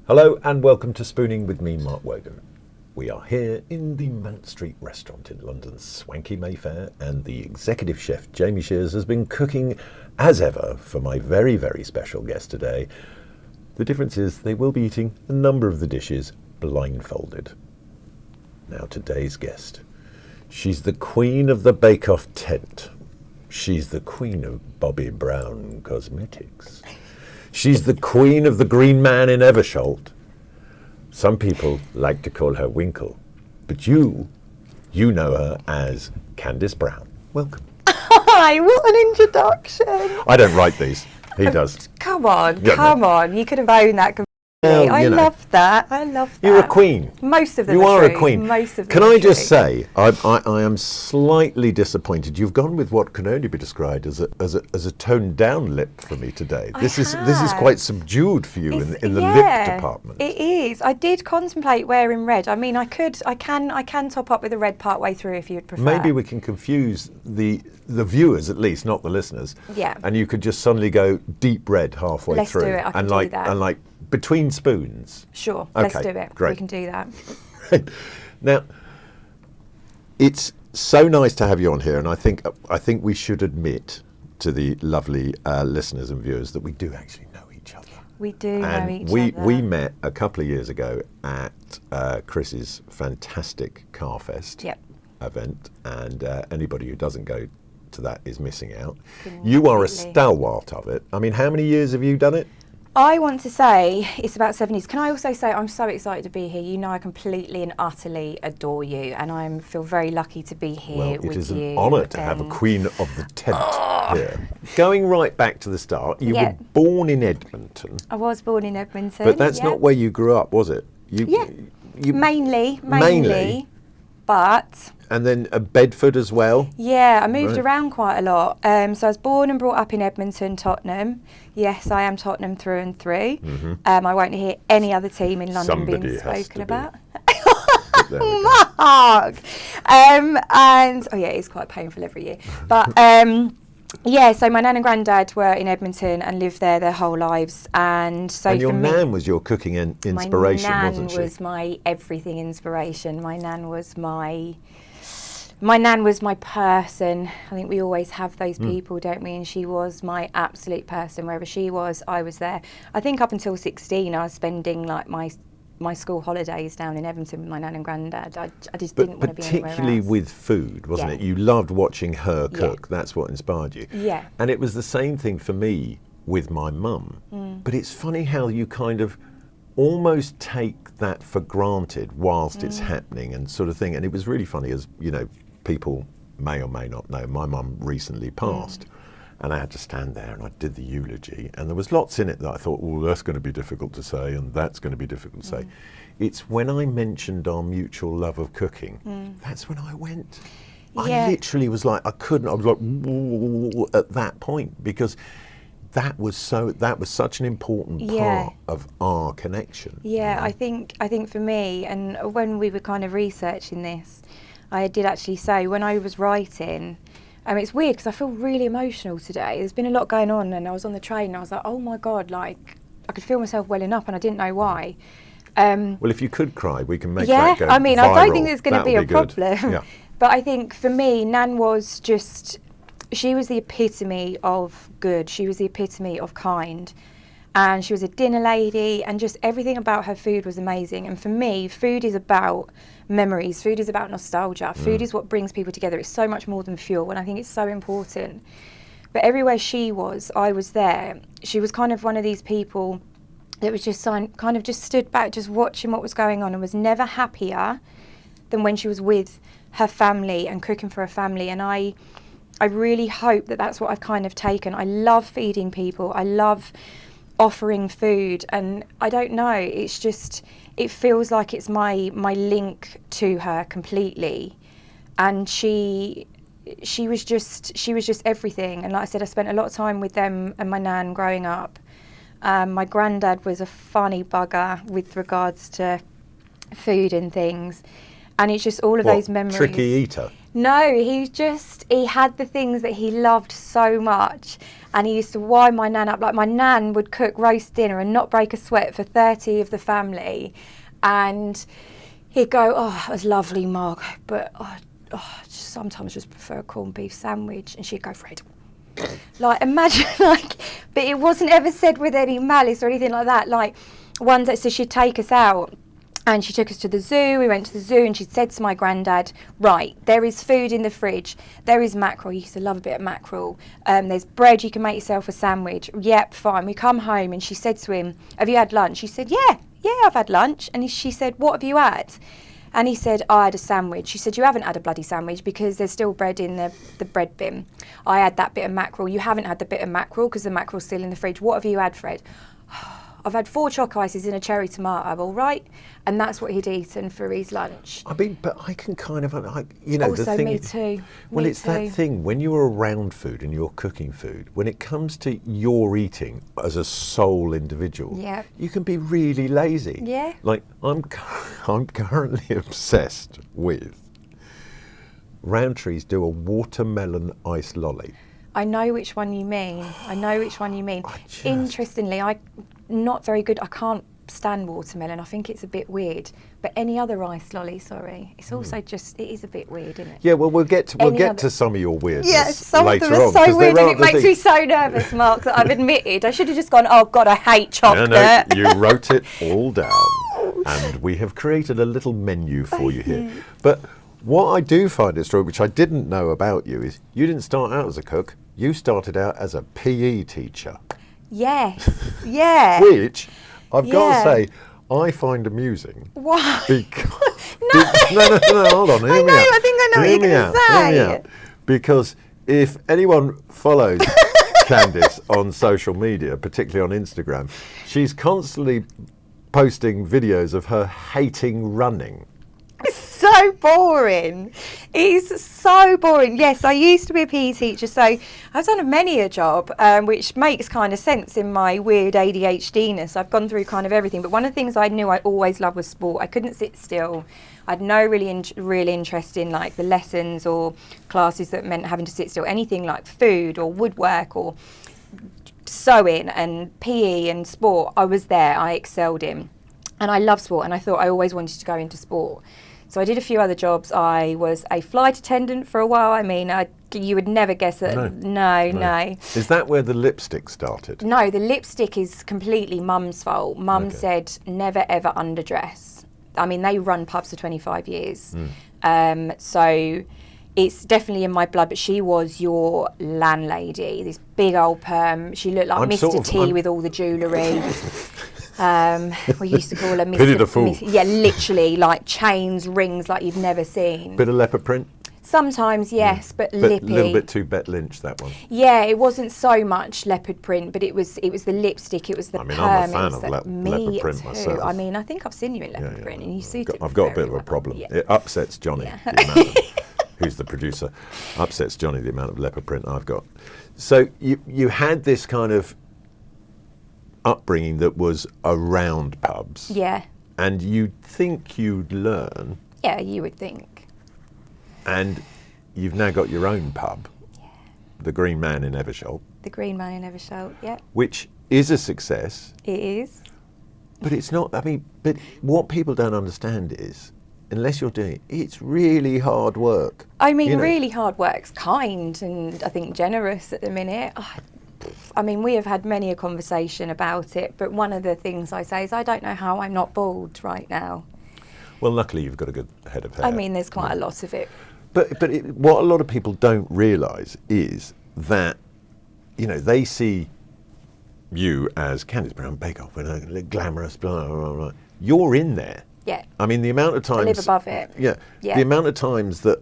Hello and welcome to Spooning with me, Mark Wogan. We are here in the Mount Street restaurant in London's swanky Mayfair, and the executive chef Jamie Shears has been cooking as ever for my very, very special guest today. The difference is they will be eating a number of the dishes blindfolded. Now today's guest. She's the queen of the bake-off tent. She's the queen of Bobbi Brown cosmetics. She's the queen of the green man in Eversholt. Some people like to call her Winkle, but you know her as Candice Brown. Welcome. Hi, what an introduction. I don't write these. He does. Come on, Yeah, come on. You could have owned that completely. Well, I love that. I love that. You're a queen. Most of them You are true. a queen. Most of them Can are I just true. say, I am slightly disappointed. You've gone with what can only be described as a toned down lip for me today. This is quite subdued for you in the lip department. It is. I did contemplate wearing red. I mean, I can top up with a red part way through if you'd prefer. Maybe we can confuse the viewers, at least, not the listeners. Yeah. And you could just suddenly go deep red halfway Let's through. do it. I can do that. And like between spoons. Sure. Okay, Let's do it. great. We can do that. Now, it's so nice to have you on here, and I think we should admit to the lovely listeners and viewers that we do actually know each other. We do know each And other. we met a couple of years ago at Chris's fantastic Carfest event, and anybody who doesn't go to that is missing out. You are a stalwart of it. I mean, how many years have you done it? I want to say it's about 7 years. Can I also say I'm so excited to be here. You know I completely and utterly adore you, and I feel very lucky to be here with you. It is an honour to have a queen of the tent here. Going right back to the start, you were born in Edmonton. I was born in Edmonton. But that's not where you grew up, was it? Mainly. But... And then Bedford as well? Yeah, I moved around quite a lot. So I was born and brought up in Edmonton, Tottenham. Yes, I am Tottenham through and through. Mm-hmm. I won't hear any other team in London being spoken about. Mark! And, it's quite painful every year. But, so my nan and granddad were in Edmonton and lived there their whole lives. And so your nan was your cooking inspiration, wasn't she? My nan was my everything inspiration. My nan was my person. I think we always have those people, don't we? And she was my absolute person. Wherever she was, I was there. I think up until 16, I was spending like my school holidays down in Edmonton with my nan and granddad. I just didn't want to be anywhere else. Particularly with food, wasn't it? You loved watching her cook. Yeah. That's what inspired you. Yeah. And it was the same thing for me with my mum. But it's funny how you kind of almost take that for granted whilst it's happening and sort of thing. And it was really funny, as you know, people may or may not know, my mum recently passed, and I had to stand there and I did the eulogy, and there was lots in it that I thought, well, that's going to be difficult to say, and that's going to be difficult to say. It's when I mentioned our mutual love of cooking, that's when I went. I literally was like, I was like, at that point, because that was such an important part of our connection. Yeah, I think for me, and when we were kind of researching this, I did actually say when I was writing, it's weird because I feel really emotional today. There's been a lot going on, and I was on the train and I was like, oh my God, like I could feel myself welling up and I didn't know why. Well, if you could cry, we can make that go I don't think there's going to be a problem. Yeah. But I think for me, Nan was she was the epitome of good. She was the epitome of kind. And she was a dinner lady, and just everything about her food was amazing. And for me, food is about memories. Food is about nostalgia. Food is what brings people together. It's so much more than fuel, and I think it's so important. But everywhere she was, I was there. She was kind of one of these people that was just kind of just stood back, just watching what was going on, and was never happier than when she was with her family and cooking for her family. And I really hope that that's what I've kind of taken. I love feeding people. I love offering food, and I don't know, it's just, it feels like it's my link to her completely. And she was just everything. And like I said, I spent a lot of time with them and my nan growing up. My granddad was a funny bugger with regards to food and things, and it's just all of those memories. Tricky eater? No, he had the things that he loved so much, and he used to wind my nan up. Like, my nan would cook roast dinner and not break a sweat for 30 of the family, and he'd go, "Oh, it was lovely, Mark, but sometimes just prefer a corned beef sandwich," and she'd go, "Fred." Like, imagine, like, but it wasn't ever said with any malice or anything like that. Like, one day, so she'd take us out, and she took us to the zoo. We went to the zoo, and she said to my granddad, "Right, there is food in the fridge. There is mackerel." He used to love a bit of mackerel. There's bread. You can make yourself a sandwich. Yep, fine. We come home, and she said to him, "Have you had lunch?" He said, Yeah, I've had lunch." And she said, "What have you had?" And he said, "I had a sandwich." She said, "You haven't had a bloody sandwich because there's still bread in the bread bin. I had that bit of mackerel. You haven't had the bit of mackerel because the mackerel's still in the fridge. What have you had, Fred?" "I've had 4 choc ices and a cherry tomato," all right? And that's what he'd eaten for his lunch. I mean, but I can kind of, the Also, thing. me too. Well, Me it's that too. thing, when you're around food and you're cooking food, when it comes to your eating as a sole individual, Yeah. you can be really lazy. Yeah. Like, I'm currently obsessed with Roundtree's do a watermelon ice lolly. I know which one you mean. Interestingly, I'm not very good. I can't stand watermelon. I think it's a bit weird. But any other ice lolly, sorry, it's also just, it is a bit weird, isn't it? Yeah, well, we'll get to some of your weirdness Some later of them are on, so weird, and it makes me so nervous, Mark, that I've admitted. I should have just gone, "Oh God, I hate chocolate." No, you wrote it all down, and we have created a little menu for you here. But what I do find extraordinary, which I didn't know about you, is you didn't start out as a cook. You started out as a PE teacher. Yes, yeah. Which, I've got Yeah. to say, I find amusing. Why? Because No. no, hold on. Hear me out. I think I know what Hear you're me going out, to hear me say. out. Because if anyone follows Candice on social media, particularly on Instagram, she's constantly posting videos of her hating running. It's so boring. It's so boring. Yes, I used to be a PE teacher, so I've done many a job, which makes kind of sense in my weird ADHD-ness. I've gone through kind of everything, but one of the things I knew I always loved was sport. I couldn't sit still. I had no real interest in like the lessons or classes that meant having to sit still. Anything like food or woodwork or sewing and PE and sport, I was there. I excelled in. And I love sport, and I thought I always wanted to go into sport. So I did a few other jobs. I was a flight attendant for a while. I mean, you would never guess that. No. Is that where the lipstick started? No, the lipstick is completely Mum's fault. Mum said never ever underdress. I mean, they run pubs for 25 years. So it's definitely in my blood, but she was your landlady, this big old perm. She looked like Mr. T with all the jewellery. We used to call her Mr. Pity the fool. Yeah, literally, like chains, rings like you've never seen. Bit of leopard print? Sometimes, yes, but lippy. A little bit too Bet Lynch, that one. Yeah, it wasn't so much leopard print, but it was the lipstick, it was the perm. I'm a fan of leopard print myself. I mean, I think I've seen you in leopard print, and you suited. I've got a bit of a problem. Yeah. It upsets Johnny, the amount of, who's the producer, upsets Johnny the amount of leopard print I've got. So you had this kind of upbringing that was around pubs. Yeah. And you'd think you'd learn. Yeah, you would think. And you've now got your own pub, the Green Man in Eversholt. The Green Man in Eversholt, yeah. Which is a success. It is. But it's not, but what people don't understand is, unless you're doing it, it's really hard work. I mean, really hard work's kind and I think generous at the minute. I mean, we have had many a conversation about it, but one of the things I say is I don't know how I'm not bald right now. Well, luckily you've got a good head of hair. I mean, there's quite a lot of it. But what a lot of people don't realise is that, they see you as Candice Brown Bake Off, glamorous, blah, blah, blah. You're in there. Yeah. I mean, the amount of times... I live above it. Yeah. The amount of times that,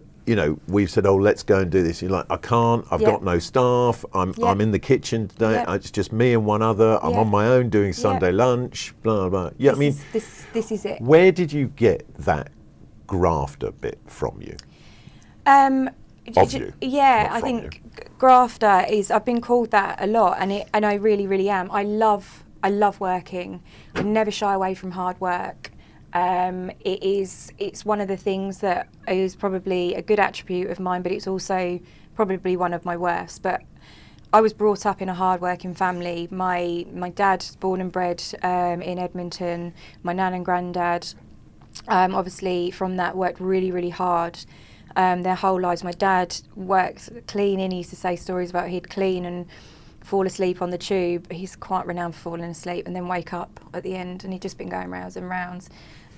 we've said, oh, let's go and do this. You're like, I can't, I've got no staff, I'm in the kitchen today, it's just me and one other, I'm on my own doing Sunday lunch, blah, blah. Yeah, This is it. Where did you get that grafter bit from you? Of you? Yeah, I think grafter is, I've been called that a lot, and I really, really am. I love working. I never shy away from hard work. It's one of the things that is probably a good attribute of mine, but it's also probably one of my worst. But I was brought up in a hard-working family. My dad's born and bred in Edmonton. My nan and granddad, obviously from that, worked really, really hard their whole lives. My dad worked cleaning. He used to say stories about he'd clean and fall asleep on the tube. He's quite renowned for falling asleep and then wake up at the end, and he'd just been going rounds and rounds.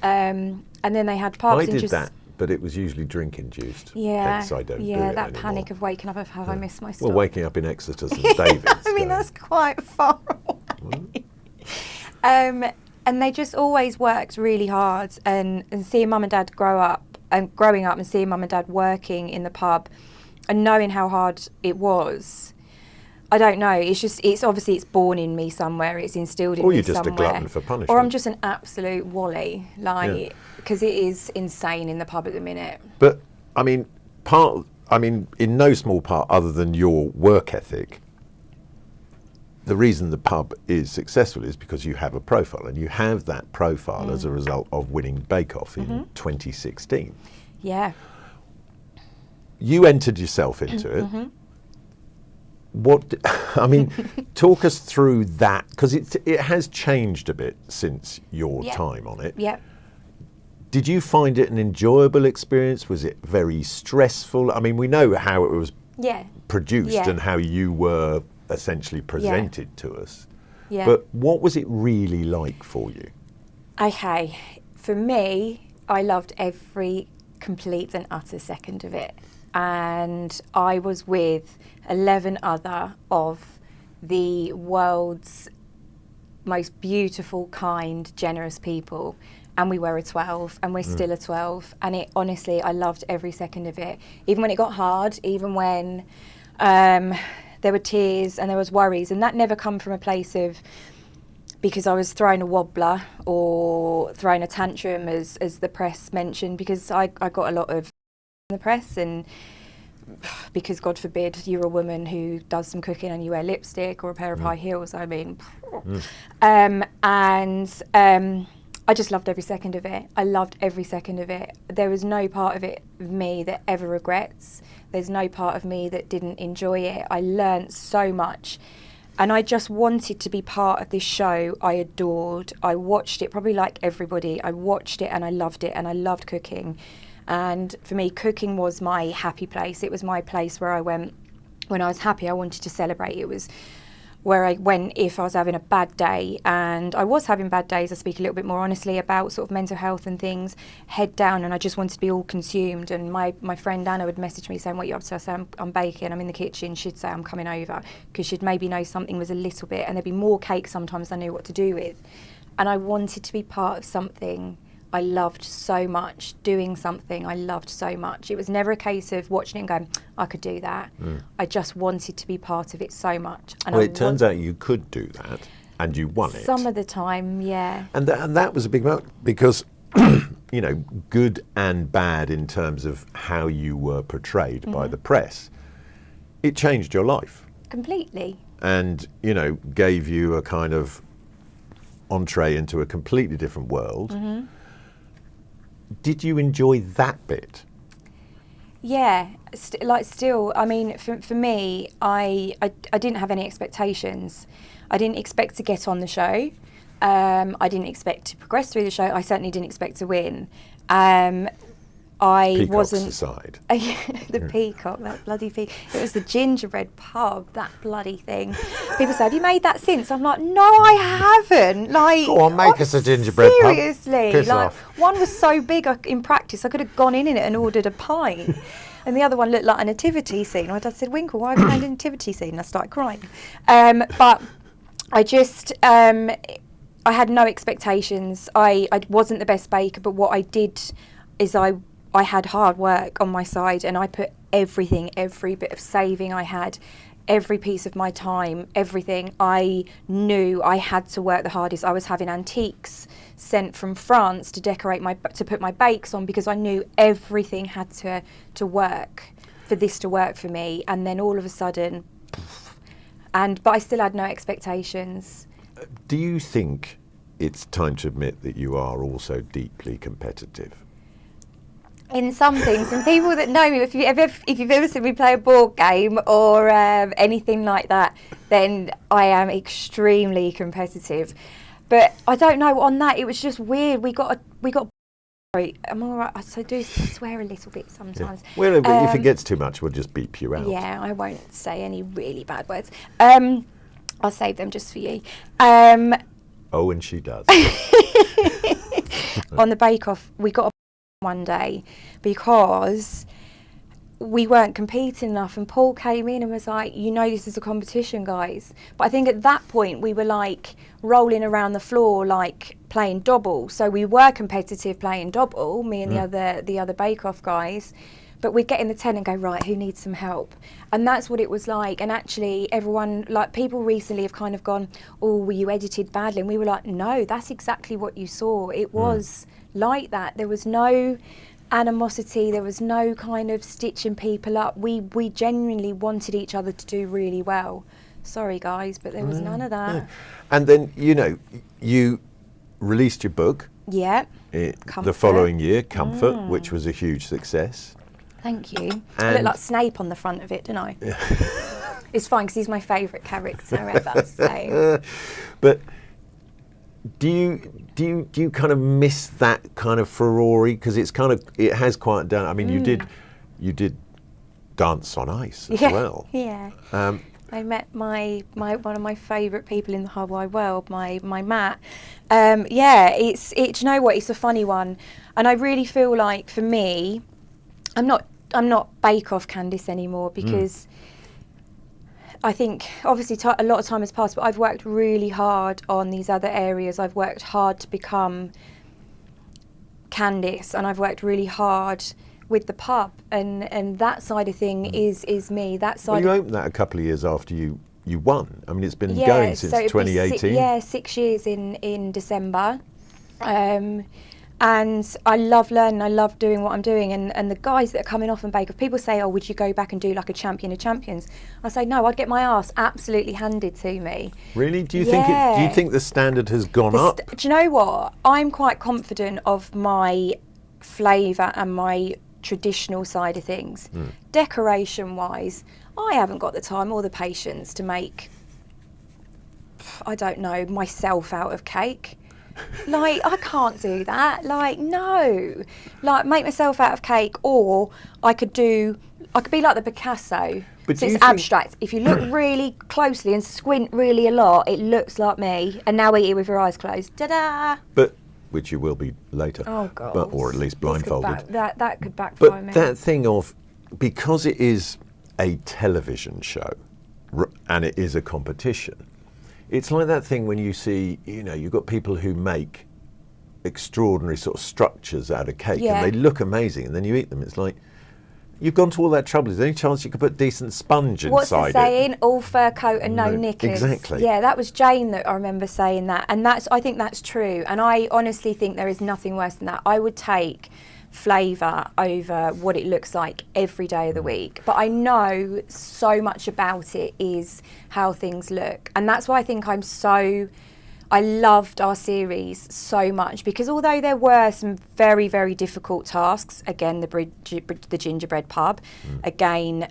And then they had pubs. I did that, but it was usually drink-induced. Yeah, hence I don't do it that anymore. panic of waking up of have I missed my stop. Well, waking up in Exeter St David's. I mean, that's quite far away. And they just always worked really hard, and seeing mum and dad growing up and seeing mum and dad working in the pub and knowing how hard it was. I don't know. It's obviously it's born in me somewhere. It's instilled in me somewhere. Or you're just a glutton for punishment. Or I'm just an absolute wally, because it is insane in the pub at the minute. But I mean, in no small part, other than your work ethic, the reason the pub is successful is because you have a profile, and you have that profile as a result of winning Bake Off in 2016. Yeah. You entered yourself into it. Talk us through that, because it has changed a bit since your time on it. Yeah. Did you find it an enjoyable experience? Was it very stressful? I mean, we know how it was produced and how you were essentially presented to us. Yeah. But what was it really like for you? Okay, for me, I loved every complete and utter second of it. And I was with 11 other of the world's most beautiful, kind, generous people. And we were a 12, and we're still a 12. And it, honestly, I loved every second of it. Even when it got hard, even when there were tears and there was worries. And that never come from a place of because I was throwing a wobbler or throwing a tantrum, as the press mentioned, because I got a lot of in the press, and because God forbid you're a woman who does some cooking and you wear lipstick or a pair of high heels. I mean, I just loved every second of it. I loved every second of it. There was no part of it of me that ever regrets. There's no part of me that didn't enjoy it. I learnt so much. And I just wanted to be part of this show I adored. I watched it probably like everybody. I watched it and I loved it, and I loved cooking. And for me, cooking was my happy place. It was my place where I went when I was happy. I wanted to celebrate. It was where I went if I was having a bad day, and I was having bad days. I speak a little bit more honestly about sort of mental health and things, head down, and I just wanted to be all consumed. And my friend Anna would message me saying, "What are you up to?" I say, I'm baking, I'm in the kitchen. She'd say, "I'm coming over," because she'd maybe know something was a little bit, and there'd be more cake sometimes than I knew what to do with. And I wanted to be part of something I loved so much, doing something I loved so much. It was never a case of watching it and going, I could do that. I just wanted to be part of it so much. And it turns out you could do that, and you won it. Some of the time, yeah. And that was a big moment, because, you know, good and bad in terms of how you were portrayed by the press, it changed your life. Completely. And, you know, gave you a kind of entree into a completely different world. Did you enjoy that bit? Yeah, still, I mean, for me, I didn't have any expectations. I didn't expect to get on the show. I didn't expect to progress through the show. I certainly didn't expect to win. I Peacocks wasn't aside. The peacock, that bloody peacock. It was the gingerbread pub, that bloody thing. People say, "Have you made that since?" I'm like, "No, I haven't." Like, go on, make us a gingerbread pub. Seriously, Piss like off. one was so big in practice, I could have gone in it and ordered a pint. And the other one looked like a nativity scene. My dad said, "Winkle, why have you made a nativity scene?" And I started crying. But I just, I had no expectations. I wasn't the best baker, but what I did is I had hard work on my side, and I put everything, every bit of saving I had, every piece of my time, everything. I knew I had to work the hardest. I was having antiques sent from France to decorate to put my bakes on, because I knew everything had to work for this to work for me. And then all of a sudden, but I still had no expectations. Do you think it's time to admit that you are also deeply competitive. In some things, and people that know me, if you've ever seen me play a board game or anything like that, then I am extremely competitive. But I don't know, on that it was just weird. We got. Sorry, I'm all right. I do swear a little bit sometimes. Yeah. Well, if it gets too much, we'll just beep you out. Yeah, I won't say any really bad words. I'll save them just for you. Oh, and she does. On the Bake Off, we got a one day because we weren't competing enough, and Paul came in and was like, you know, this is a competition, guys. But I think at that point we were like rolling around the floor like playing double, so we were competitive playing double, me and the other Bake Off guys, but we'd get in the tent and go, right, who needs some help? And that's what it was like. And actually everyone, like people recently have kind of gone, oh, were you edited badly? And we were like, no, that's exactly what you saw. It was like that. There was no animosity, there was no kind of stitching people up. We genuinely wanted each other to do really well. Sorry guys, but there was none of that. No. And then, you know, you released your book the following year, Comfort, which was a huge success. Thank you. I look like Snape on the front of it, don't I? It's fine because he's my favourite character ever. So. But do you kind of miss that kind of furore? Because it has quieted down. I mean, you did Dance on Ice as well. Yeah. I met my one of my favourite people in the whole wide world, my Matt. Do you know what? It's a funny one, and I really feel like for me, I'm not Bake Off Candice anymore because. I think obviously a lot of time has passed, but I've worked really hard on these other areas. I've worked hard to become Candice, and I've worked really hard with the pub, and that side of thing is me. That side. Well, you opened that a couple of years after you won. I mean, it's been going since 2018. 6 years in December. And I love learning, I love doing what I'm doing, and the guys that are coming off and Bake Off, people say, oh, would you go back and do like a Champion of Champions? I say, no, I'd get my arse absolutely handed to me. Really? Do you think the standard has gone up? Do you know what? I'm quite confident of my flavour and my traditional side of things. Decoration-wise, I haven't got the time or the patience to make, I don't know, myself out of cake. Like, I can't do that. Like, no. Like, make myself out of cake, or I could be like the Picasso. But so it's abstract. If you look really closely and squint really a lot, it looks like me. And now eat it with your eyes closed. Ta-da! But, which you will be later. Oh, God. Or at least blindfolded. That could backfire me. But that thing of, because it is a television show, and it is a competition, it's like that thing when you see, you know, you've got people who make extraordinary sort of structures out of cake, and they look amazing, and then you eat them. It's like, you've gone to all that trouble. Is there any chance you could put decent sponge inside it? What's the saying? All fur coat and no knickers. Exactly. Yeah, that was Jane that I remember saying that, and I think that's true. And I honestly think there is nothing worse than that. I would take flavour over what it looks like every day of the week, but I know so much about it is how things look, and that's why I think I loved our series so much, because although there were some very, very difficult tasks, again the gingerbread pub, again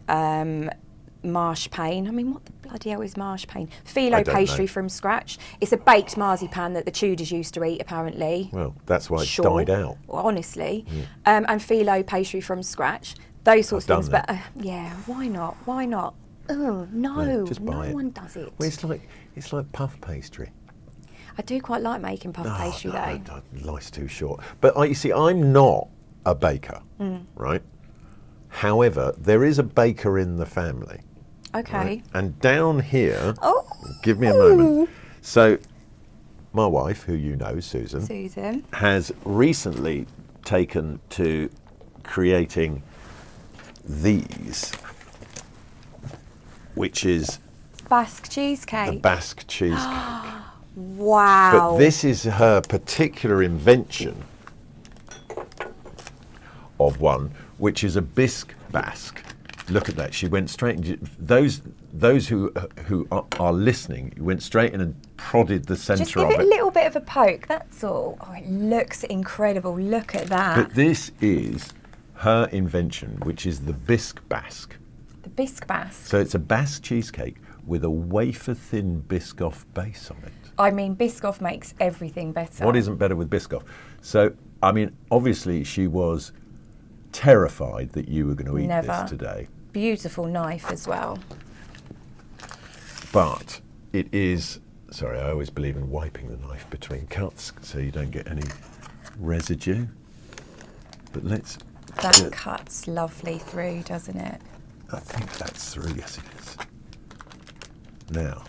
marshpane. I mean, what the bloody hell is marshpane? Phyllo pastry from scratch. It's a baked marzipan that the Tudors used to eat, apparently. Well, that's why it's died out. Well, honestly. And phyllo pastry from scratch. Those sorts of things. But why not? Why not? Oh, no. Just buy it. No one does it. Well, it's like puff pastry. I do quite like making puff pastry, though. Life's too short. But you see, I'm not a baker, right? However, there is a baker in the family. Okay. Right? And down here, give me a moment. So, my wife, who you know, Susan, has recently taken to creating these, which is Basque cheesecake. The Basque cheesecake. Wow. But this is her particular invention of one, which is a bisque Basque. Look at that. She went straight into those who are listening. You went straight in and prodded the centre of it. Just give it a little bit of a poke. That's all. Oh, it looks incredible. Look at that. But this is her invention, which is the Basque. The Basque. So it's a Basque cheesecake with a wafer-thin Biscoff base on it. I mean, Biscoff makes everything better. What isn't better with Biscoff? So, I mean, obviously she was terrified that you were going to eat this today. Beautiful knife as well. But it is, sorry, I always believe in wiping the knife between cuts so you don't get any residue. But let's... That cuts lovely through, doesn't it? I think that's through, yes it is. Now.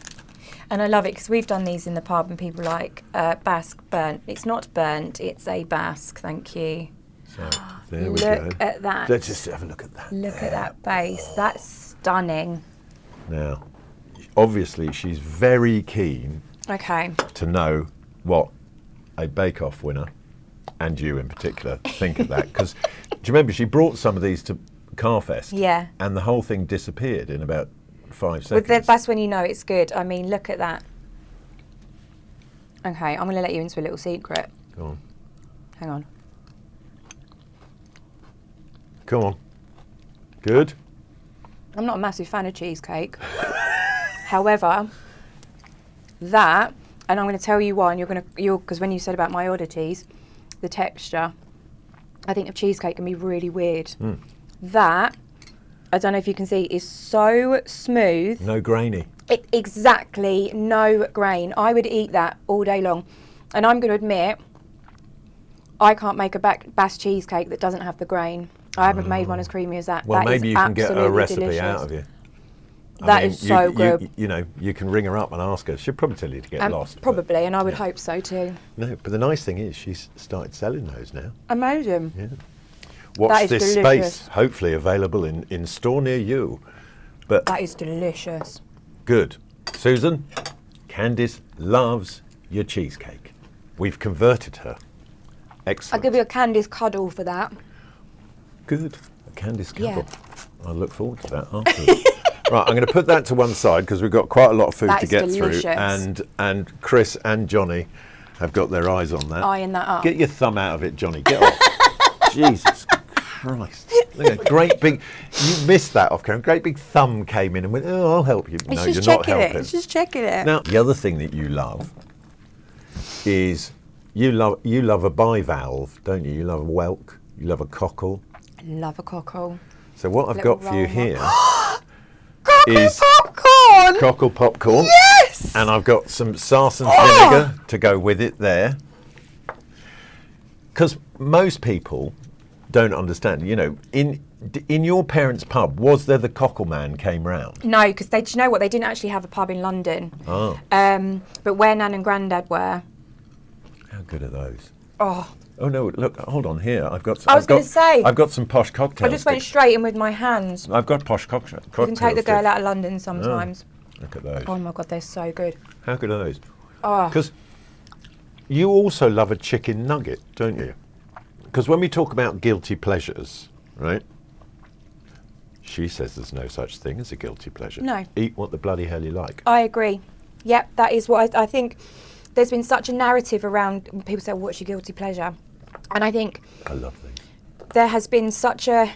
And I love it because we've done these in the pub and people are like, Basque burnt. It's not burnt, it's a Basque, thank you. So, there we go. Look at that. Let's just have a look at that. Look at that base. That's stunning. Now, obviously, she's very keen to know what a bake-off winner, and you in particular, think of that. Because, do you remember, she brought some of these to Carfest? Yeah. And the whole thing disappeared in about 5 seconds. That's when you know it's good. I mean, look at that. Okay, I'm going to let you into a little secret. Go on. Hang on. Come on. Good. I'm not a massive fan of cheesecake. However, that, and I'm going to tell you why, and because when you said about my oddities, the texture, I think of cheesecake can be really weird. That, I don't know if you can see, is so smooth. No grainy. Exactly, no grain. I would eat that all day long. And I'm going to admit, I can't make a Basque cheesecake that doesn't have the grain. I haven't made one as creamy as that. Well, that maybe you can get a recipe delicious. out of you. That is so good. You know, you can ring her up and ask her. She'll probably tell you to get lost. Probably, and I would hope so too. No, but the nice thing is she's started selling those now. Amazing. Yeah. Watch this space, hopefully available in store near you. But that is delicious. Good. Susan, Candice loves your cheesecake. We've converted her. Excellent. I'll give you a Candice cuddle for that. Good. A Candice cuddle. Yeah. I look forward to that afterwards. Right, I'm going to put that to one side because we've got quite a lot of food to get through. And Chris and Johnny have got their eyes on that. Eyeing that up. Get your thumb out of it, Johnny. Get off. Jesus Christ. Look at great big, you missed that off camera. Great big thumb came in and went, oh, I'll help you. No, you're not helping. It's just checking it. Now, the other thing that you love is you love a bivalve, don't you? You love a whelk. You love a cockle. I love a cockle. So what I've got for you here is popcorn. Cockle popcorn. Yes. And I've got some sarsen vinegar to go with it there. Because most people don't understand. You know, in your parents' pub, was there the cockle man came round? No, because do you know what? They didn't actually have a pub in London. Oh. But where Nan and Grandad were. How good are those? Oh no! Look, hold on here. I've got some posh cocktails. I just went straight in with my hands. I've got posh cocktails. You can take the girl out of London sometimes. Oh, look at those. Oh my God, they're so good. How good are those? Oh. Because you also love a chicken nugget, don't you? Because when we talk about guilty pleasures, right? She says there's no such thing as a guilty pleasure. No. Eat what the bloody hell you like. I agree. Yep, that is what I think. There's been such a narrative around when people say, what's your guilty pleasure? And I think I love things. There has been such a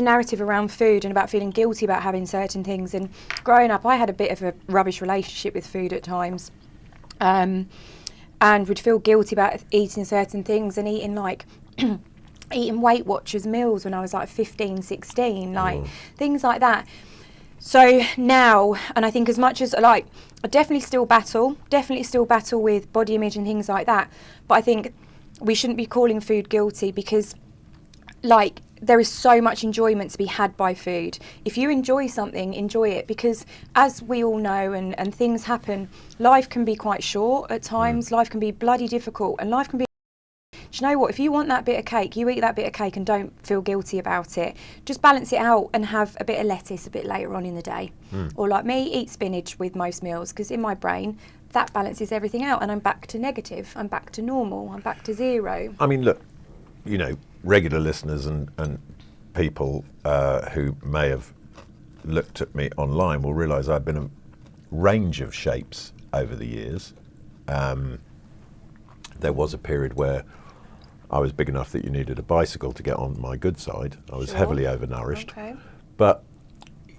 narrative around food and about feeling guilty about having certain things. And growing up, I had a bit of a rubbish relationship with food at times, and would feel guilty about eating certain things and eating like eating Weight Watchers meals when I was like 15, 16, like things like that. So now, and I think as much as I definitely still battle with body image and things like that, but I think we shouldn't be calling food guilty because like there is so much enjoyment to be had by food. If you enjoy something, enjoy it, because as we all know and things happen, life can be quite short at times, life can be bloody difficult, and life can be, do you know what, if you want that bit of cake, you eat that bit of cake and don't feel guilty about it. Just balance it out and have a bit of lettuce a bit later on in the day. Or like me, eat spinach with most meals, because in my brain, that balances everything out and I'm back to negative, I'm back to normal, I'm back to zero. I mean, look, you know, regular listeners and people who may have looked at me online will realise I've been a range of shapes over the years. There was a period where I was big enough that you needed a bicycle to get on my good side. I was heavily overnourished. Okay. But,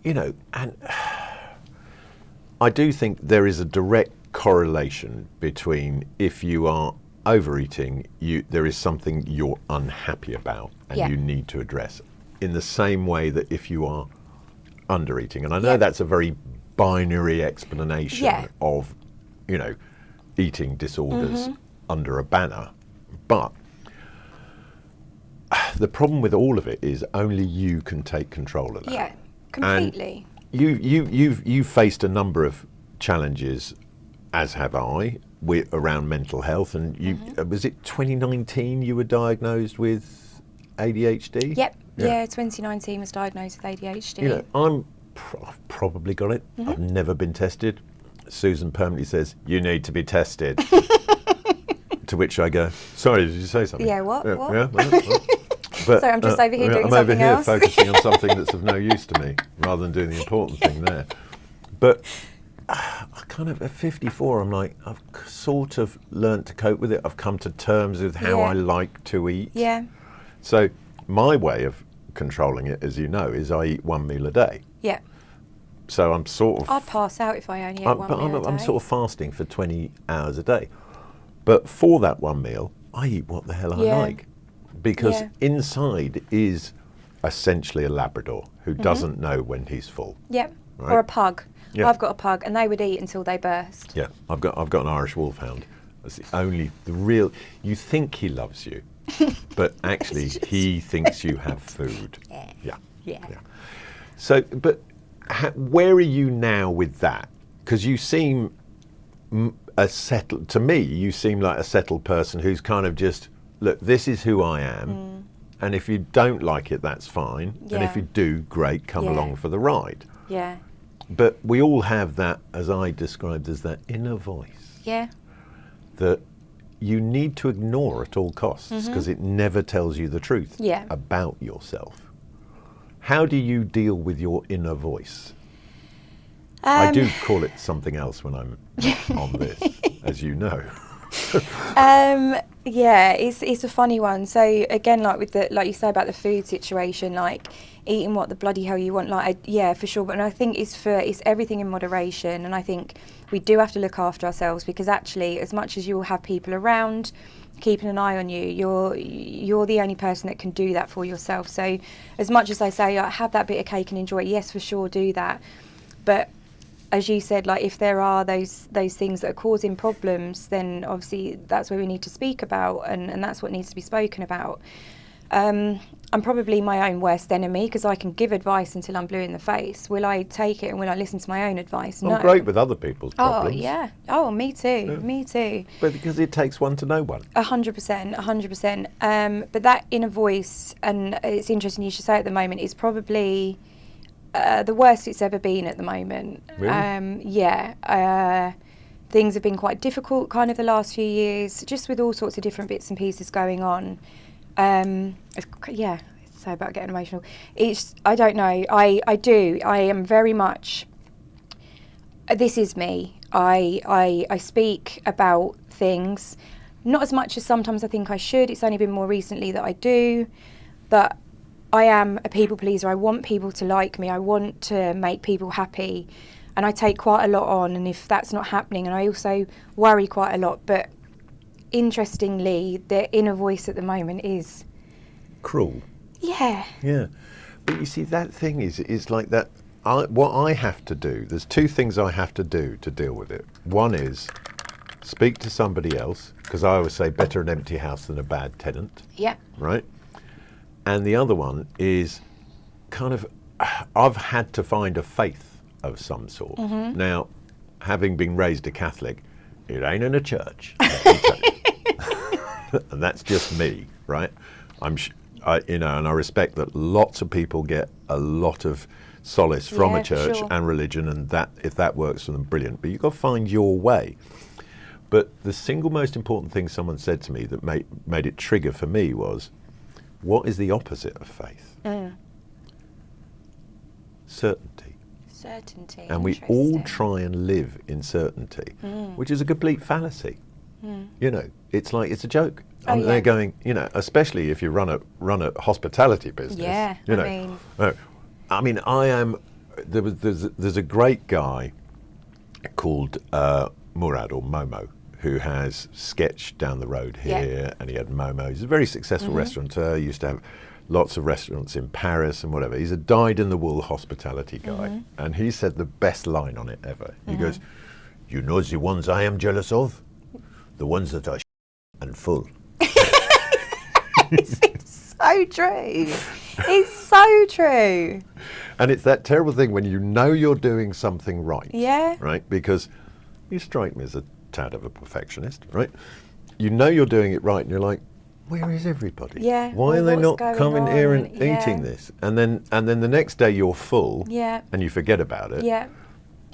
you know, and I do think there is a direct correlation between if you are overeating, there is something you're unhappy about and you need to address. In the same way that if you are undereating, and I know that's a very binary explanation of, you know, eating disorders under a banner, but the problem with all of it is only you can take control of that. Yeah, completely. And you've faced a number of challenges, as have I, around mental health. And was it 2019 you were diagnosed with ADHD? Yep. Yeah, 2019 was diagnosed with ADHD. You know, I've probably got it. I've never been tested. Susan permanently says, "You need to be tested." To which I go, "Sorry, did you say something?" Yeah, what? But, so I'm just over here doing I'm something over here else. focusing on something that's of no use to me, rather than doing the important thing there. But I kind of, at 54, I'm like, I've sort of learnt to cope with it. I've come to terms with how I like to eat. Yeah. So my way of controlling it, as you know, is I eat one meal a day. Yeah. So I'm sort of... I'd pass out if I only ate one meal a day. I'm sort of fasting for 20 hours a day. But for that one meal, I eat what the hell I like. Because inside is essentially a Labrador who doesn't know when he's full. Yep. Right? Or a pug. Yeah. I've got a pug, and they would eat until they burst. Yeah, I've got an Irish Wolfhound. That's the real. You think he loves you, but actually he thinks you have food. Yeah. So, but where are you now with that? Because you seem to me, you seem like a settled person who's kind of just, look, this is who I am, and if you don't like it, that's fine. And if you do, great, come along for the ride. Yeah. But we all have that, as I described, as that inner voice. Yeah. That you need to ignore at all costs because it never tells you the truth about yourself. How do you deal with your inner voice? I do call it something else when I'm on this, as you know. Yeah, it's a funny one. So again, like you say about the food situation, like eating what the bloody hell you want, for sure. But I think it's everything in moderation, and I think we do have to look after ourselves, because actually, as much as you'll have people around keeping an eye on you, you're the only person that can do that for yourself. So as much as I say, have that bit of cake and enjoy it, yes, for sure, do that. But as you said, like if there are those things that are causing problems, then obviously that's where we need to speak about, and that's what needs to be spoken about. I'm probably my own worst enemy, because I can give advice until I'm blue in the face. Will I take it and will I listen to my own advice? No. I'm great with other people's problems. Oh, yeah. Oh, me too. Yeah. Me too. But because it takes one to know one. 100%. But that inner voice, and it's interesting you should say at the moment, is probably the worst it's ever been at the moment. Really? Things have been quite difficult kind of the last few years, just with all sorts of different bits and pieces going on. It's so about getting emotional. I don't know. I am very much, this is me. I speak about things, not as much as sometimes I think I should. It's only been more recently that I do, but I am a people pleaser. I want people to like me. I want to make people happy, and I take quite a lot on, and if that's not happening, and I also worry quite a lot. But interestingly, the inner voice at the moment is cruel. Yeah. But you see, that thing is like that. What I have to do, there's two things I have to do to deal with it. One is speak to somebody else, because I always say better an empty house than a bad tenant. Yeah. Right? And the other one is kind of, I've had to find a faith of some sort. Mm-hmm. Now, having been raised a Catholic, it ain't in a church. And that's just me, right? And I respect that lots of people get a lot of solace from a church and religion, and that if that works for them, brilliant. But you've got to find your way. But the single most important thing someone said to me that made it trigger for me was, what is the opposite of faith? Certainty. Certainty. And we all Interesting. try and live in certainty, which is a complete fallacy. You know, it's like, it's a joke. Oh, They're yeah. going, you know, especially if you run a hospitality business. Yeah, you know. I mean, There's a great guy called Murad or Momo, who has Sketch down the road here, and he had Momo. He's a very successful restaurateur. He used to have lots of restaurants in Paris and whatever. He's a dyed-in-the-wool hospitality guy, and he said the best line on it ever. He goes, "You know the ones I am jealous of? The ones that are and full." It's so true. It's so true. And it's that terrible thing when you know you're doing something right. Yeah. Right? Because you strike me as a tad of a perfectionist, right? You know you're doing it right, and you're like, where is everybody? Yeah. Why Well, are they what's not going coming here and on? eating Yeah. this? And then the next day you're full, Yeah. and you forget about it. Yeah.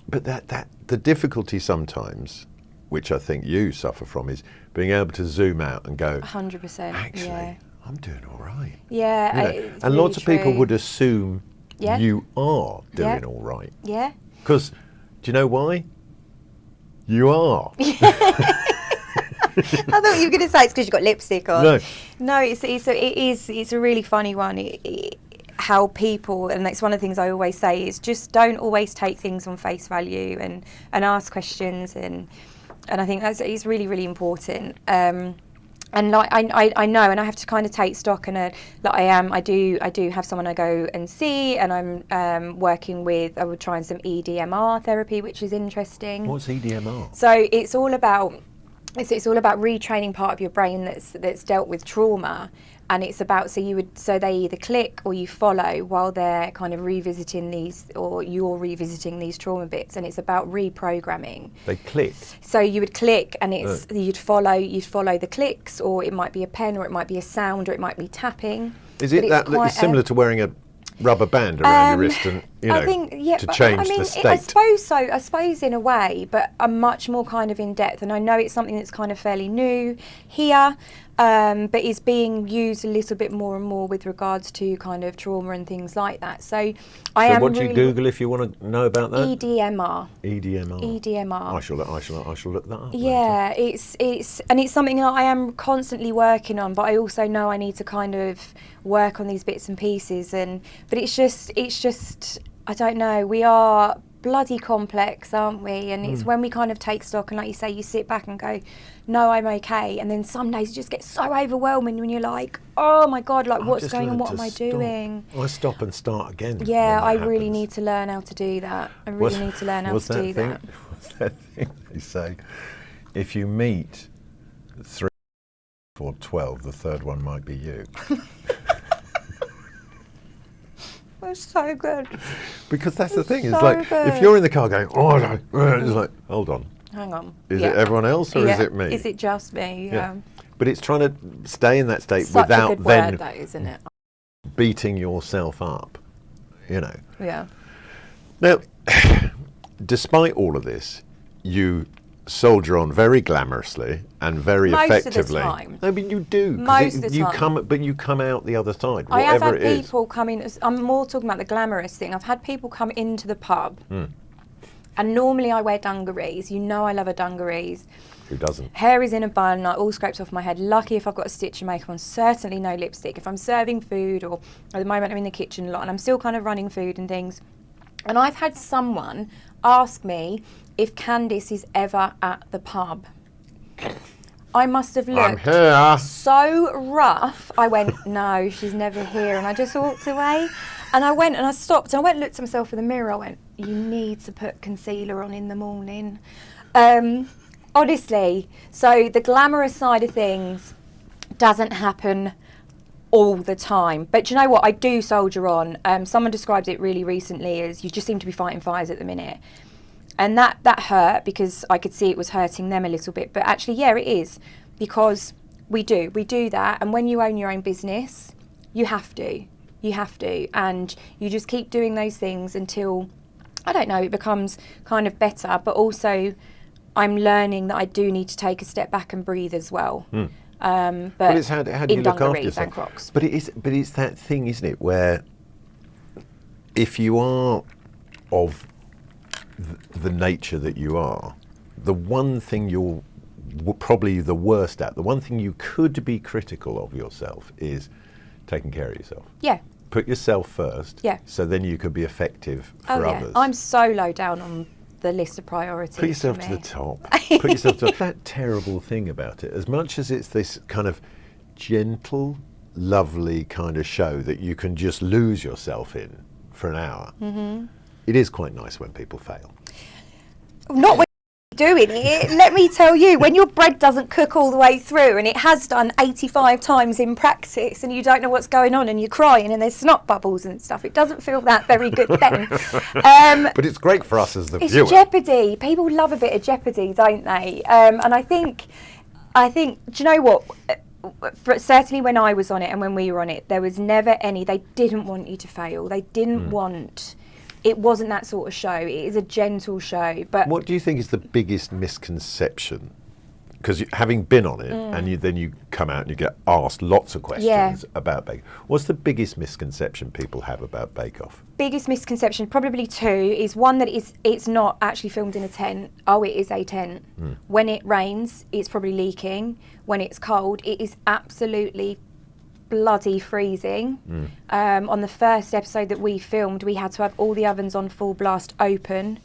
But that the difficulty sometimes, which I think you suffer from, is being able to zoom out and go, 100%. actually, Yeah. I'm doing all right. Yeah. You know, It's and really lots of people true. would assume Yeah. you are doing Yeah. all right. Yeah. Because, do you know why? You are. I thought you were going to say it's because you've got lipstick on. No. No, it's a really funny one. How people, and that's one of the things I always say, is just don't always take things on face value and ask questions, and I think it's really, really important. And like I know, and I have to kind of take stock, and I do have someone I go and see, and I'm working with, I would try some EDMR therapy, which is interesting. What's EDMR? So it's all about retraining part of your brain that's dealt with trauma, and it's about so they either click or you follow while they're kind of revisiting these, or you're revisiting these trauma bits, and it's about reprogramming. They click. So you would click, and you'd follow the clicks, or it might be a pen, or it might be a sound, or it might be tapping. Is it that it's similar to wearing a rubber band around your wrist and, I think, to change the state? I suppose so. I suppose in a way, but I'm much more kind of in depth. And I know it's something that's kind of fairly new here, but is being used a little bit more and more with regards to kind of trauma and things like that. So what do you Google if you want to know about that? EDMR. EDMR. EDMR. I shall look that up. Yeah, it's something that I am constantly working on, but I also know I need to kind of work on these bits and pieces, but it's just I don't know, we are bloody complex, aren't we? And it's when we kind of take stock, and like you say, you sit back and go, no, I'm okay, and then some days it just gets so overwhelming when you're like, oh my god, like what's going on, what am I doing? I stop and start again. Yeah, I when that really happens. need to learn how to do that. I really need to learn how to do that. What's that thing they say? If you meet 3 or 12, the third one might be you. That's so good. Because that's the thing. It's so like, good. if you're in the car going, oh no, it's like, hold on. Hang on. Is it everyone else or is it me? Is it just me? Yeah. But it's trying to stay in that state Such without a good then word, that, isn't it? beating yourself up, Yeah. Now, despite all of this, you soldier on very glamorously and very Most of the effectively. time. I mean, you do. 'cause Most of the you time. But you come out the other side, I have whatever had it is. people come in, I'm more talking about the glamorous thing. I've had people come into the pub, and normally I wear dungarees. You know I love a dungarees. Who doesn't? Hair is in a bun, like all scraped off my head. Lucky if I've got a stitch of makeup on, certainly no lipstick. If I'm serving food, or at the moment I'm in the kitchen a lot and I'm still kind of running food and things. And I've had someone ask me if Candice is ever at the pub. I must have I'm looked here. so rough. I went, no, she's never here. And I just walked away. And I went and I stopped and I went and looked at myself in the mirror. I went, you need to put concealer on in the morning. Honestly, so the glamorous side of things doesn't happen all the time. But do you know what? I do soldier on. Someone described it really recently as you just seem to be fighting fires at the minute. And that hurt because I could see it was hurting them a little bit. But actually, yeah, it is, because we do that. And when you own your own business, you have to. And you just keep doing those things until, I don't know, it becomes kind of better. But also, I'm learning that I do need to take a step back and breathe as well. But it's how do you look after yourself? And Crocs. But it's that thing, isn't it, where if you are of the nature that you are, the one thing you're probably the worst at, the one thing you could be critical of yourself is taking care of yourself. Yeah. Put yourself first. Yeah. So then you could be effective for others. I'm so low down on the list of priorities. Put yourself to the top. Put yourself to that terrible thing about it. As much as it's this kind of gentle, lovely kind of show that you can just lose yourself in for an hour, it is quite nice when people fail. Not when you're doing it, let me tell you, when your bread doesn't cook all the way through and it has done 85 times in practice and you don't know what's going on and you're crying and there's snot bubbles and stuff, it doesn't feel that very good then. But it's great for us as the viewer. It's jeopardy. People love a bit of jeopardy, don't they? And I think, do you know what? Certainly when I was on it and when we were on it, there was never they didn't want you to fail. They didn't want, it wasn't that sort of show. It is a gentle show. But what do you think is the biggest misconception? Because having been on it and then you come out and you get asked lots of questions about Bake Off. What's the biggest misconception people have about Bake Off? Biggest misconception, probably two, is one that it's not actually filmed in a tent. Oh, it is a tent. When it rains, it's probably leaking. When it's cold, it is absolutely bloody freezing. On the first episode that we filmed, we had to have all the ovens on full blast open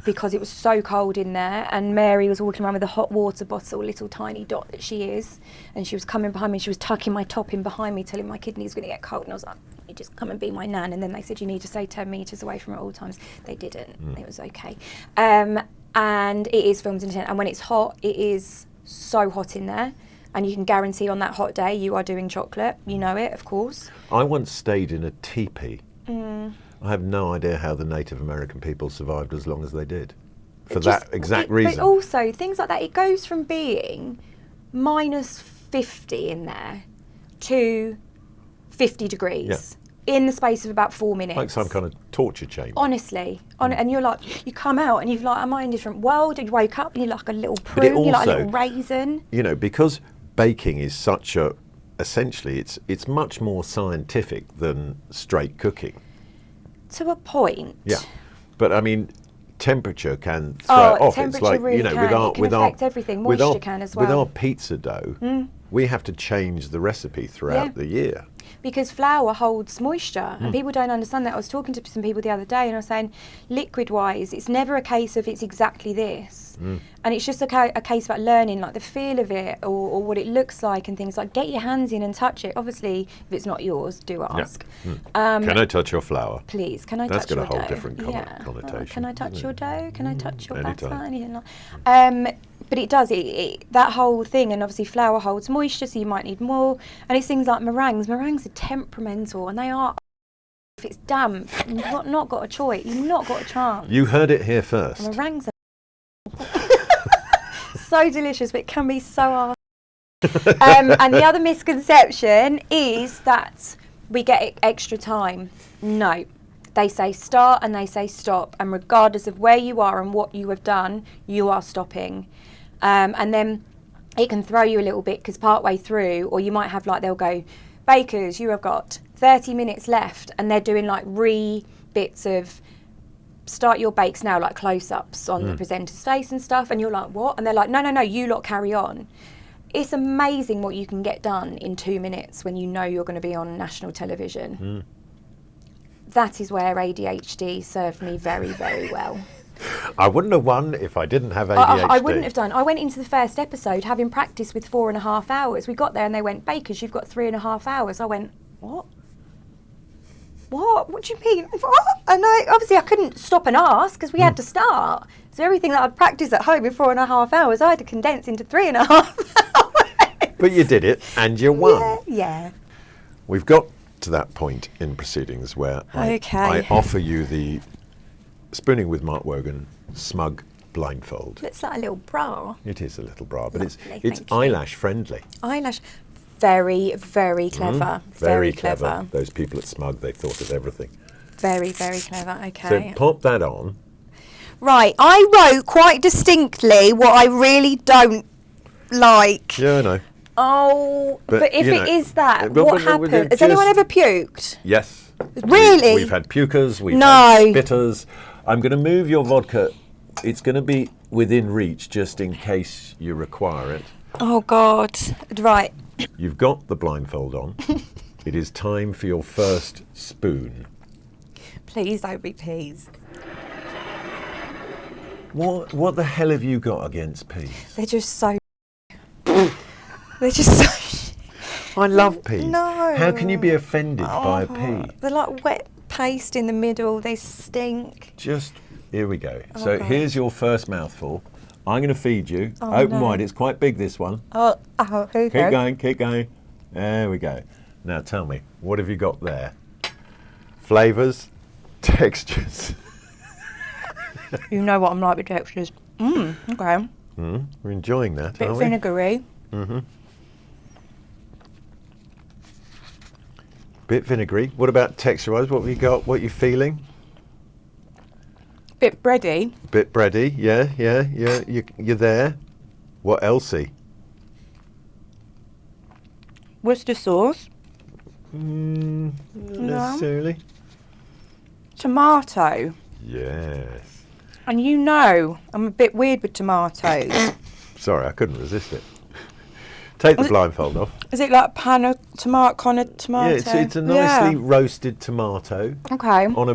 because it was so cold in there, and Mary was walking around with a hot water bottle, little tiny dot that she is, and she was coming behind me, she was tucking my top in behind me, telling my kidneys were going to get cold, and I was like, you just come and be my nan. And then they said you need to stay 10 metres away from it at all times. They didn't. It was okay. And it is filmed in a tent, and when it's hot, it is so hot in there, and you can guarantee on that hot day you are doing chocolate. You know it, of course. I once stayed in a teepee. I have no idea how the Native American people survived as long as they did. For that exact reason. But also, things like that, it goes from being minus 50 in there to 50 degrees in the space of about 4 minutes. Like some kind of torture chamber. Honestly. And you're like, you come out and you're like, am I in a different world? And you woke up and you're like a little prune, you're like a little raisin. You know, because baking is such a, essentially, it's much more scientific than straight cooking. To a point. Yeah, but I mean, temperature can throw it off. Temperature it's like, really can affect everything. Moisture can as well. With our pizza dough, we have to change the recipe throughout the year. Because flour holds moisture, and people don't understand that. I was talking to some people the other day and I was saying, liquid-wise, it's never a case of it's exactly this. And it's just a case about learning, like the feel of it or what it looks like and things like, get your hands in and touch it. Obviously, if it's not yours, do ask. Can I touch your flour? Please, can I touch your dough? That's got a whole different connotation. Can I touch your dough? Can I touch your batter? Anything like but it does, that whole thing, and obviously flour holds moisture, so you might need more. And it's things like meringues. Meringues are temperamental, and they are, if it's damp, you've not got a choice. You've not got a chance. You heard it here first. Meringues are so delicious, but it can be so hard. And the other misconception is that we get extra time. No. They say start and they say stop, and regardless of where you are and what you have done, you are stopping. And then it can throw you a little bit because partway through, or you might have like, they'll go, bakers, you have got 30 minutes left, and they're doing like bits of start your bakes now, like close-ups on the presenter's face and stuff, and you're like, what? And they're like, no, you lot carry on. It's amazing what you can get done in 2 minutes when you know you're going to be on national television. That is where ADHD served me very, very well. I wouldn't have won if I didn't have ADHD. I wouldn't have done. I went into the first episode having practiced with 4.5 hours. We got there and they went, bakers, you've got 3.5 hours. I went, what? What do you mean? What? And I couldn't stop and ask because we had to start. So everything that I'd practiced at home in 4.5 hours, I had to condense into 3.5 hours. But you did it and you won. Yeah. We've got to that point in proceedings where I offer you the Spooning with Mark Wogan smug blindfold. Looks like a little bra. It is a little bra, but lovely, it's eyelash friendly. Eyelash, very, very clever. Very clever. Those people at Smug, they thought of everything. Very, very clever. Okay. So pop that on. Right, I wrote quite distinctly what I really don't like. Yeah, I know. Oh, but if it is that, what happened? Has anyone ever puked? Yes. Really? We've had pukers, we've had spitters. I'm going to move your vodka. It's going to be within reach just in case you require it. Oh, God. Right. You've got the blindfold on. It is time for your first spoon. Please don't be peas. What the hell have you got against peas? They're just so... They're just so... I love peas. No. How can you be offended by a pea? They're like wet paste in the middle. They stink. Just, here we go. Oh, So God. here's your first mouthful. I'm going to feed you. Open wide. It's quite big, this one. Here you go. Keep going. There we go. Now tell me, what have you got there? Flavours, textures. You know what I'm like with textures. Okay. We're enjoying that, Bit aren't we? vinegary. Bit vinegary. What about texture-wise? What have you got? What are you feeling? Bit bready. Bit bready. Yeah. You're there. What elsey? Worcester sauce. Not necessarily. Tomato. Yes. And you know, I'm a bit weird with tomatoes. Sorry, I couldn't resist it. Take the blindfold off. Is it like panna tomato, con a tomato? Yeah, it's a nicely roasted tomato. Okay. On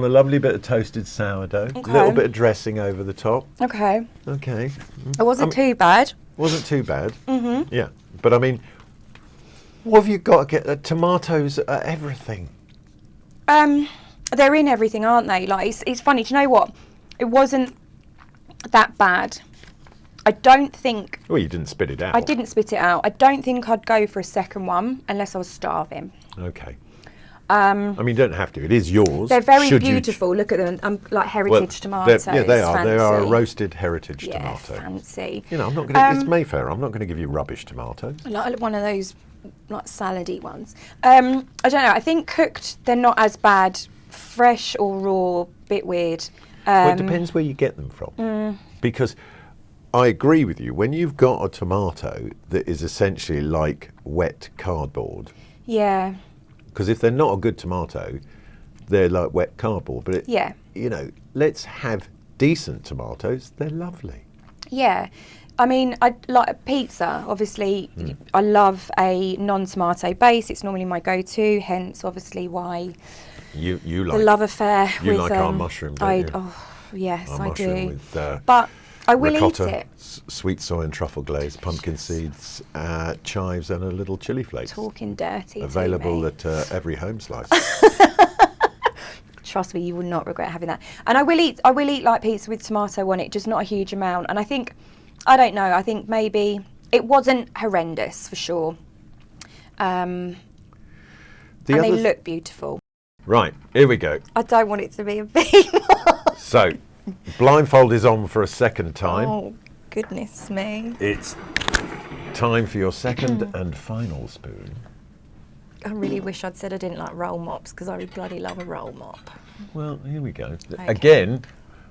a lovely bit of toasted sourdough. A Okay. little bit of dressing over the top. Okay. Okay. It wasn't too bad. Wasn't too bad. Yeah, but I mean, what have you got to get? Tomatoes are everything. They're in everything, aren't they? Like it's funny. Do you know what? It wasn't that bad. I don't think. Well, you didn't spit it out. I didn't spit it out. I don't think I'd go for a second one unless I was starving. Okay. I mean, you don't have to. It is yours. They're very should you beautiful. Look at them. Like heritage tomatoes. Yeah, they are. They are a Fancy. roasted heritage Yeah, tomato. fancy. You know, I'm not going to. It's Mayfair. I'm not going to give you rubbish tomatoes. Like one of those, like salady ones. I don't know. I think cooked, they're not as bad. Fresh or raw, bit weird. Well, it depends where you get them from. Because I agree with you. When you've got a tomato that is essentially like wet cardboard, Yeah. because if they're not a good tomato, they're like wet cardboard. But Yeah. you know, let's have decent tomatoes. They're lovely. Yeah. I mean, I like pizza. Obviously, I love a non-tomato base. It's normally my go-to. Hence, obviously, why You like the love affair you with like our mushroom, don't you? Oh, yes, Our I mushroom do. with, But I will ricotta, eat it. sweet soy and truffle glaze, pumpkin seeds, chives, and a little chili flakes. Talking dirty. Available to me. at every home slice. Trust me, you will not regret having that. And I will eat like pizza with tomato on it, just not a huge amount. And I think, I don't know, I think maybe it wasn't horrendous for sure. And they look beautiful. Right, here we go. I don't want it to be a big one. So, blindfold is on for a second time. Oh, goodness me. It's time for your second and final spoon. I really wish I'd said I didn't like roll mops because I bloody love a roll mop. Well, here we go. Okay. Again,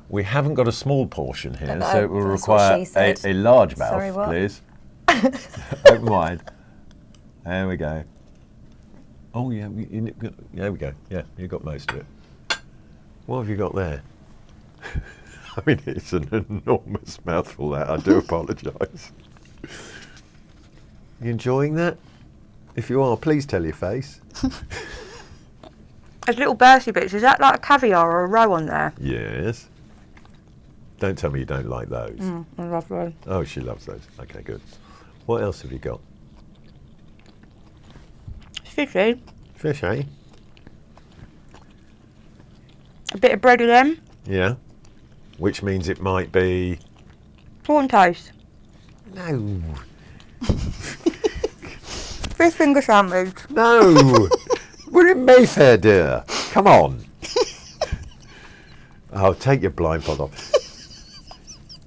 we haven't got a small portion here, No, so it will that's what require she said. a large mouth, Sorry, what? please. Open wide. There we go. Oh, yeah, there we go. Yeah, you got most of it. What have you got there? I mean, it's an enormous mouthful, that. I do apologise. You enjoying that? If you are, please tell your face. There's little bursty bits. Is that like a caviar or a roe on there? Yes. Don't tell me you don't like those. I love those. Oh, she loves those. Okay, good. What else have you got? Fishy. Fish, eh? A bit of bread with them. Yeah. Which means it might be... Prawn toast. No. Fish finger sandwich. No. We're in Mayfair, dear. Come on. Oh, take your blindfold off.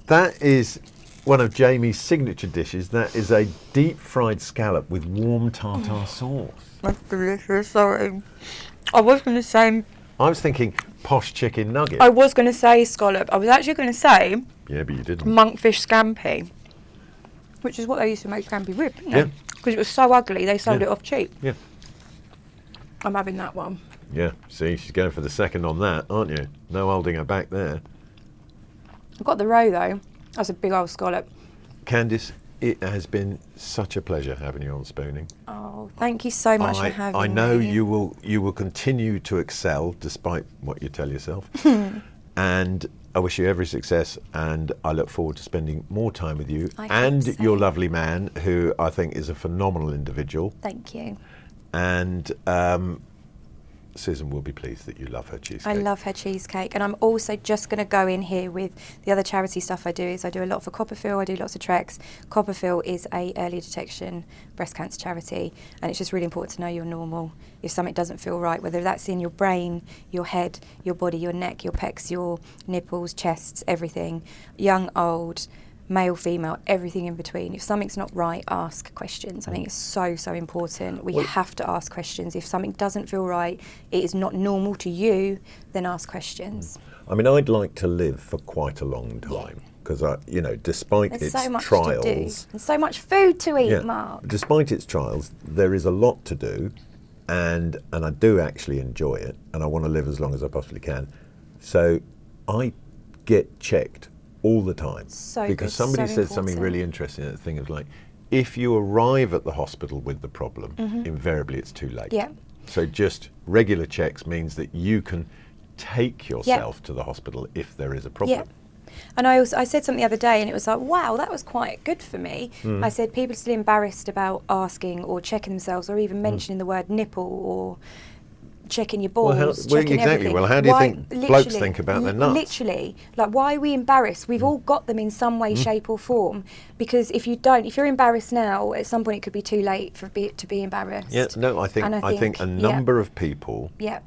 That is one of Jamie's signature dishes. That is a deep fried scallop with warm tartar sauce. That's delicious, sorry. I was going to say... I was thinking posh chicken nugget. I was going to say scallop. I was actually going to say... Yeah, but you didn't. Monkfish scampi. Which is what they used to make scampi with, didn't they? Yeah. Because it was so ugly, they sold Yeah. it off cheap. Yeah. I'm having that one. Yeah, see, she's going for the second on that, aren't you? No holding her back there. I've got the roe though. That's a big old scallop. Candice, it has been such a pleasure having you on Spooning. Oh, thank you so much for having me. I know you will continue to excel despite what you tell yourself. And I wish you every success, and I look forward to spending more time with you and your lovely man, who I think is a phenomenal individual. Thank you. And Susan will be pleased that you love her cheesecake. I love her cheesecake, and I'm also just going to go in here with the other charity stuff I do. Is I do a lot for Copperfield, I do lots of treks. Copperfield is a early detection breast cancer charity, and it's just really important to know you're normal. If something doesn't feel right, whether that's in your brain, your head, your body, your neck, your pecs, your nipples, chests, everything, young, old, male, female, everything in between. If something's not right, ask questions. I think it's so, so important. We have to ask questions. If something doesn't feel right, it is not normal to you, then ask questions. I mean, I'd like to live for quite a long time, because despite There's its so much trials, to do and so much food to eat, Mark. Despite its trials, there is a lot to do, and I do actually enjoy it, and I want to live as long as I possibly can. So I get checked all the time, because somebody said something really interesting. That thing of like, if you arrive at the hospital with the problem, invariably it's too late. Yeah. So just regular checks means that you can take yourself to the hospital if there is a problem. Yeah. And I said something the other day, and it was like, wow, that was quite good for me. I said people are still embarrassed about asking or checking themselves, or even mentioning the word nipple, or checking your balls, checking everything. Well, how do you think blokes think about their nuts? Literally, like, why are we embarrassed? We've all got them in some way, shape or form, because if you're embarrassed now, at some point it could be too late to be embarrassed. Yeah, no, I think a number of people... Yeah.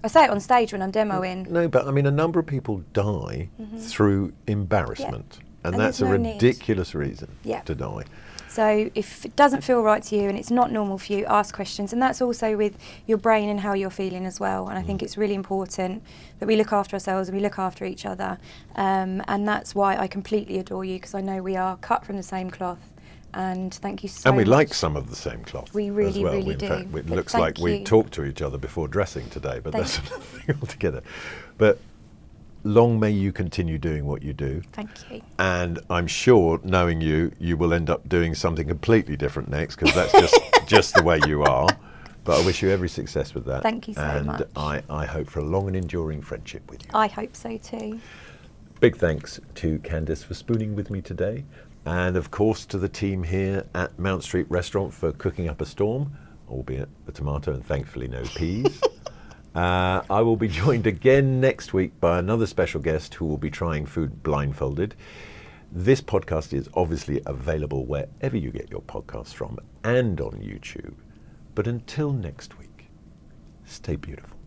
I say it on stage when I'm demoing. No, but I mean, a number of people die through embarrassment, and that's a ridiculous reason to die. So if it doesn't feel right to you and it's not normal for you, ask questions. And that's also with your brain and how you're feeling as well. And I think it's really important that we look after ourselves and we look after each other. And that's why I completely adore you, because I know we are cut from the same cloth. And thank you so much. And we like some of the same cloth. We really, as well. really In do. fact, it looks like we talked to each other before dressing today, but that's another thing altogether. But long may you continue doing what you do. Thank you. And I'm sure, knowing you will end up doing something completely different next, because that's just the way you are. But I wish you every success with that. Thank you so much. And I hope for a long and enduring friendship with you. I hope so too. Big thanks to Candice for spooning with me today. And of course to the team here at Mount Street Restaurant for cooking up a storm, albeit a tomato and thankfully no peas. I will be joined again next week by another special guest who will be trying food blindfolded. This podcast is obviously available wherever you get your podcasts from and on YouTube. But until next week, stay beautiful.